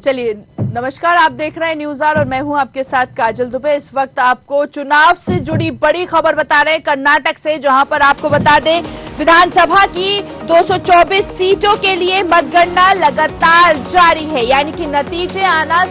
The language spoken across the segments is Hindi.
चलिए नमस्कार, आप देख रहे हैं न्यूज़ आवर और मैं हूं आपके साथ काजल दुबे। इस वक्त आपको चुनाव से जुड़ी बड़ी खबर बता रहे हैं कर्नाटक से, जहां पर आपको बता दें विधानसभा की 224 सीटों के लिए मतगणना लगातार जारी है, यानी कि नतीजे आना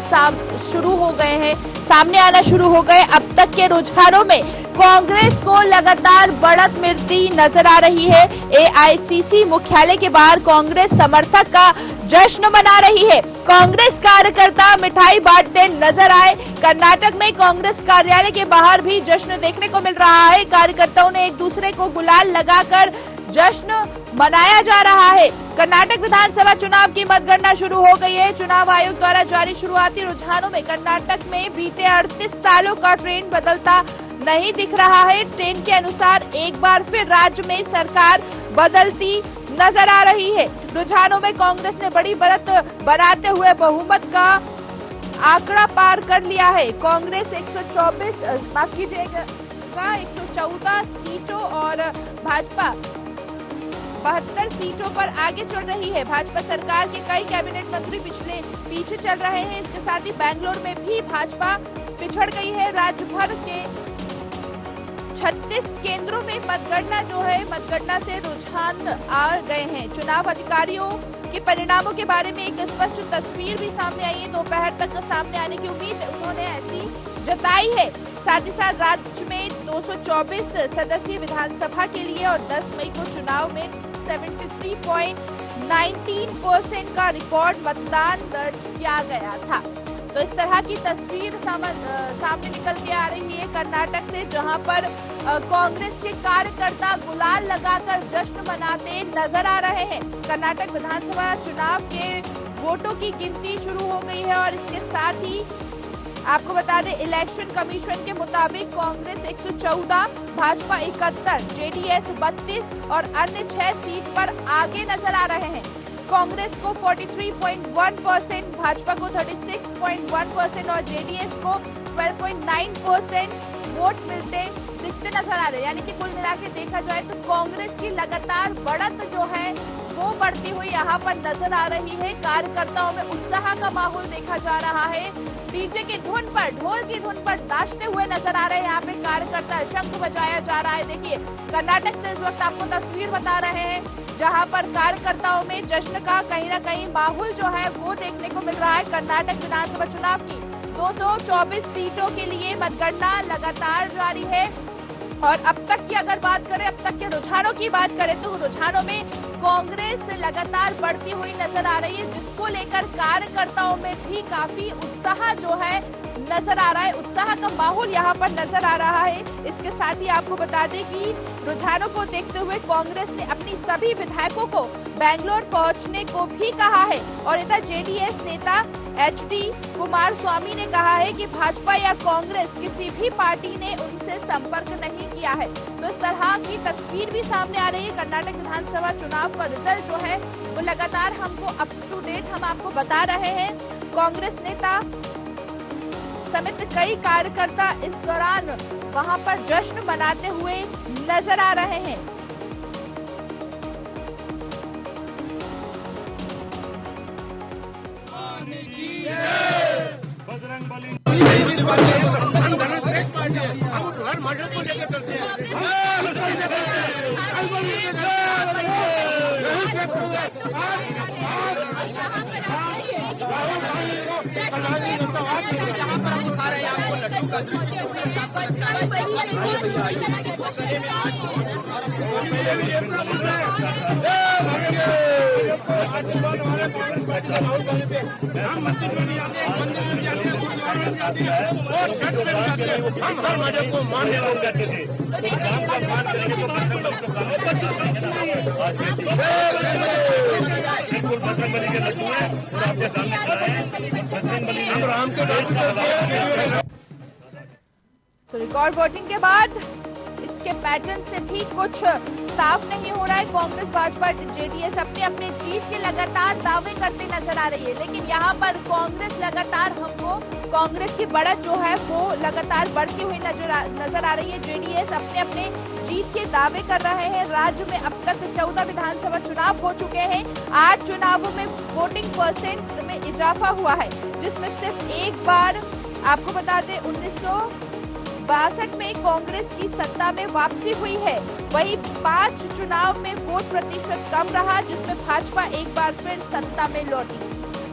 शुरू हो गए हैं, सामने आना शुरू हो गए। अब तक के रुझानों में कांग्रेस को लगातार बढ़त मिलती नजर आ रही है। एआईसीसी मुख्यालय के बाहर कांग्रेस समर्थक का जश्न मना रही है। कांग्रेस कार्यकर्ता मिठाई बांटते नजर आए। कर्नाटक में कांग्रेस कार्यालय के बाहर भी जश्न देखने को मिल रहा है। कार्यकर्ताओं ने एक दूसरे को गुलाल लगाकर जश्न मनाया जा रहा है। कर्नाटक विधानसभा चुनाव की मतगणना शुरू हो गई है। चुनाव आयोग द्वारा जारी शुरुआती रुझानों में कर्नाटक में बीते 38 सालों का ट्रेंड बदलता नहीं दिख रहा है। ट्रेंड के अनुसार एक बार फिर राज्य में सरकार बदलती नजर आ रही है। रुझानों में कांग्रेस ने बड़ी बढ़त बनाते हुए बहुमत का आंकड़ा पार कर लिया है। कांग्रेस 114 सीटों और भाजपा 72 सीटों पर आगे चल रही है। भाजपा सरकार के कई कैबिनेट मंत्री पीछे चल रहे हैं। इसके साथ ही बेंगलुरु में भी भाजपा पिछड़ गई है। राज्य भर के 36 केंद्रों में मतगणना से रुझान आ गए हैं। चुनाव अधिकारियों के परिणामों के बारे में एक स्पष्ट तस्वीर भी सामने आई है। दोपहर तक सामने आने की उम्मीद उन्होंने ऐसी जताई है। साथ ही साथ राज्य में 224 सदस्यीय विधानसभा के लिए और 10 मई को चुनाव में 73.19% का रिकॉर्ड मतदान दर्ज किया गया था। तो इस तरह की तस्वीर सामने निकल के आ रही है कर्नाटक से, जहां पर कांग्रेस के कार्यकर्ता गुलाल लगाकर जश्न मनाते नजर आ रहे हैं। कर्नाटक विधानसभा चुनाव के वोटों की गिनती शुरू हो गई है और इसके साथ ही आपको बता दें इलेक्शन कमीशन के मुताबिक कांग्रेस 114, भाजपा 71, जेडीएस 32 और अन्य 6 सीट पर आगे नजर आ रहे हैं। कांग्रेस को 43.1%, भाजपा को 36.1% और जेडीएस को 12.9% वोट दिखते नजर आ रहे हैं। यानी कि कुल मिला के देखा जाए तो कांग्रेस की लगातार बढ़त जो है वो बढ़ती हुई यहाँ पर नजर आ रही है। कार्यकर्ताओं में उत्साह का माहौल देखा जा रहा है। डीजे की धुन पर, ढोल की धुन पर नाचते हुए नजर आ रहे हैं। यहाँ पे कार्यकर्ता शंख बजाया जा रहा है। देखिए कर्नाटक से इस वक्त आपको तस्वीर बता रहे हैं, जहां पर कार्यकर्ताओं में जश्न का कहीं ना कहीं माहौल जो है वो देखने को मिल रहा है। कर्नाटक विधानसभा चुनाव की 224 सीटों के लिए मतगणना लगातार जारी है। और अब तक की अगर बात करें, अब तक के रुझानों की बात करें तो रुझानों में कांग्रेस लगातार बढ़ती हुई नजर आ रही है, जिसको लेकर कार्यकर्ताओं में भी काफी उत्साह जो है नजर आ रहा है। उत्साह का माहौल यहाँ पर नजर आ रहा है। इसके साथ ही आपको बता दें कि रुझानों को देखते हुए कांग्रेस ने अपनी सभी विधायकों को बेंगलुरु पहुंचने को भी कहा है। और इधर जेडीएस नेता एचडी कुमारस्वामी ने कहा है कि भाजपा या कांग्रेस किसी भी पार्टी ने उनसे संपर्क नहीं किया है। तो इस तरह की तस्वीर भी सामने आ रही है। कर्नाटक विधानसभा चुनाव का रिजल्ट जो है वो लगातार हमको अप टू डेट हम आपको बता रहे हैं। कांग्रेस नेता समेत कई कार्यकर्ता इस दौरान वहां पर जश्न मनाते हुए नजर आ रहे हैं। तो रिकॉर्ड वोटिंग के बाद इसके पैटर्न से भी कुछ साफ नहीं हो रहा है। कांग्रेस, भाजपा, जेडीएस अपने अपने जीत के लगातार दावे करते नजर आ रही है, लेकिन यहाँ पर कांग्रेस लगातार हमको कांग्रेस की बढ़त जो है वो लगातार बढ़ती हुई नजर आ रही है। जेडीएस अपने अपने जीत के दावे कर रहे हैं। राज्य में अब तक 14 विधानसभा चुनाव हो चुके हैं। 8 चुनावों में वोटिंग परसेंट में इजाफा हुआ है, जिसमें सिर्फ एक बार आपको बता दें 1962 में कांग्रेस की सत्ता में वापसी हुई है। वही 5 चुनाव में वोट प्रतिशत कम रहा, जिसमें भाजपा एक बार फिर सत्ता में लौटी।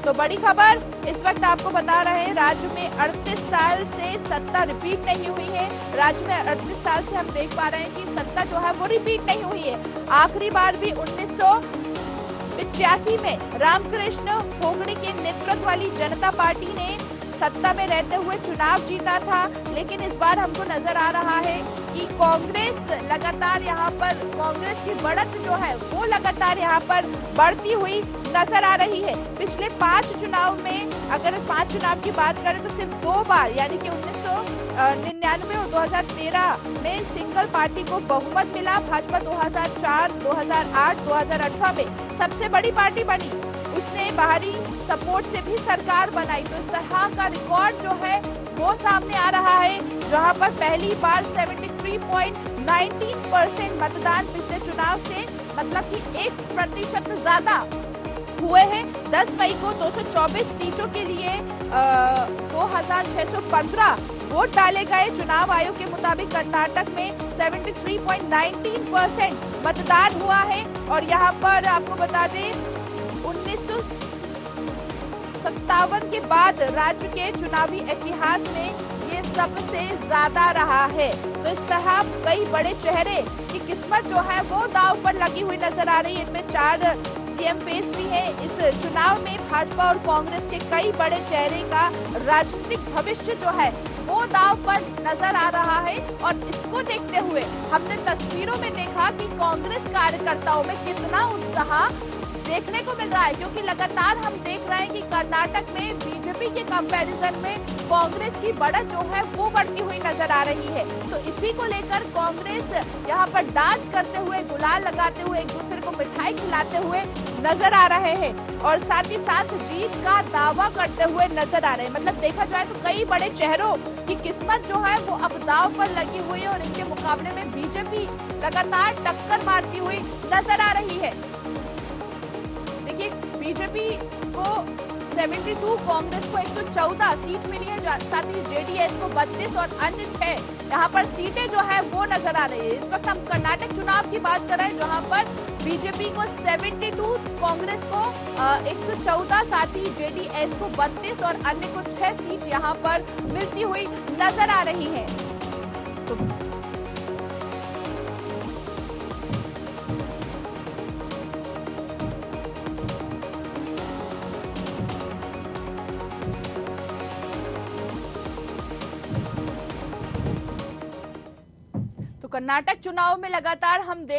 तो बड़ी खबर इस वक्त आपको बता रहे हैं, राज्य में 38 साल से सत्ता रिपीट नहीं हुई है। राज्य में 38 साल से हम देख पा रहे हैं कि सत्ता जो है वो रिपीट नहीं हुई है। आखिरी बार भी 1985 में रामकृष्ण खोगड़े के नेतृत्व वाली जनता पार्टी ने सत्ता में रहते हुए चुनाव जीता था, लेकिन इस बार हमको नजर आ रहा है कि कांग्रेस लगातार यहाँ पर, कांग्रेस की बढ़त जो है वो लगातार यहाँ पर बढ़ती हुई नजर आ रही है। पिछले 5 चुनाव में अगर 5 चुनाव की बात करें तो सिर्फ 2 बार यानी कि 1999 और 2013 में सिंगल पार्टी को बहुमत मिला। भाजपा 2004, 2008, 2018 में सबसे बड़ी पार्टी बनी, उसने बाहरी सपोर्ट से भी सरकार बनाई। तो इस तरह का रिकॉर्ड जो है वो सामने आ रहा है, जहां पर पहली बार 73.19% मतदान पिछले चुनाव से मतलब कि 1% ज्यादा हुए हैं। 10 मई को 224 सीटों के लिए 2615 वोट डाले गए। चुनाव आयोग के मुताबिक कर्नाटक में 73.19% मतदान हुआ है और यहाँ पर आपको बता दें 1957 के बाद राज्य के चुनावी इतिहास में ये सबसे ज्यादा रहा है। तो इस तरह कई बड़े चेहरे की किस्मत जो है वो दांव पर लगी हुई नजर आ रही है। इनमें 4 सीएम फेस भी है। इस चुनाव में भाजपा और कांग्रेस के कई बड़े चेहरे का राजनीतिक भविष्य जो है वो दांव पर नजर आ रहा है। और इसको देखते हुए हमने तस्वीरों में देखा कि कांग्रेस कार्यकर्ताओं में कितना उत्साह देखने को मिल रहा है, क्योंकि लगातार हम देख रहे हैं कि कर्नाटक में बीजेपी के कंपैरिजन में कांग्रेस की बढ़त जो है वो बढ़ती हुई नजर आ रही है। तो इसी को लेकर कांग्रेस यहाँ पर डांस करते हुए, गुलाल लगाते हुए, एक दूसरे को मिठाई खिलाते हुए नजर आ रहे हैं और साथ ही साथ जीत का दावा करते हुए नजर आ रहे हैं। मतलब देखा जाए तो कई बड़े चेहरों की किस्मत जो है वो अब दाव पर लगी हुई है और इनके मुकाबले में बीजेपी लगातार टक्कर मारती हुई नजर आ रही है। देखिए, बीजेपी को 72, कांग्रेस को 114 सीट मिली है, साथ ही जेडीएस को 32 और अन्य 6 यहाँ पर सीटें जो है वो नजर आ रही है। इस वक्त हम कर्नाटक चुनाव की बात कर रहे हैं, जहाँ पर बीजेपी को 72, कांग्रेस को 114, साथ ही जेडीएस को 32 और अन्य को 6 सीट यहाँ पर मिलती हुई नजर आ रही है। तो कर्नाटक चुनाव में लगातार हम देख